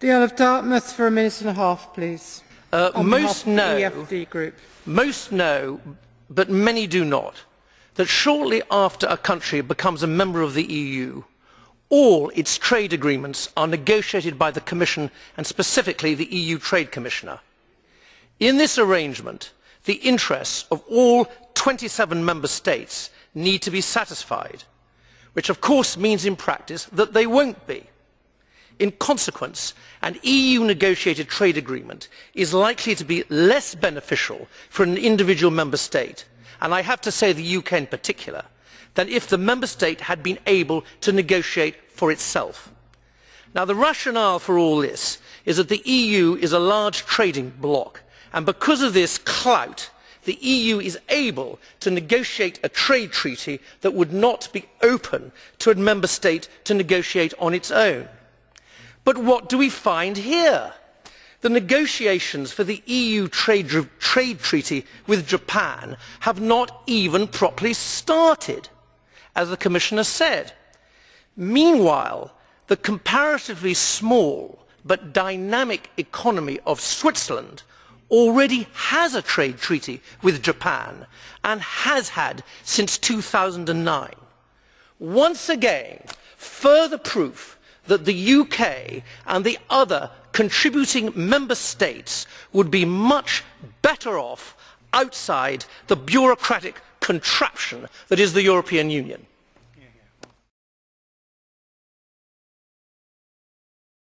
The Earl of Dartmouth for a minute and a half, please. Most know, EFD Group. most know, but many do not, that shortly after a country becomes a member of the EU, all its trade agreements are negotiated by the Commission and specifically the EU Trade Commissioner. In this arrangement, the interests of all 27 member states need to be satisfied, which of course means in practice that they won't be. In consequence, an EU negotiated trade agreement is likely to be less beneficial for an individual member state, and I have to say the UK in particular, than if the member state had been able to negotiate for itself. Now, the rationale for all this is that the EU is a large trading bloc, and because of this clout, the EU is able to negotiate a trade treaty that would not be open to a member state to negotiate on its own. But what do we find here? The negotiations for the EU trade treaty with Japan have not even properly started, as the Commissioner said. Meanwhile, the comparatively small but dynamic economy of Switzerland already has a trade treaty with Japan and has had since 2009. Once again, further proof that the UK and the other contributing member states would be much better off outside the bureaucratic contraption that is the European Union.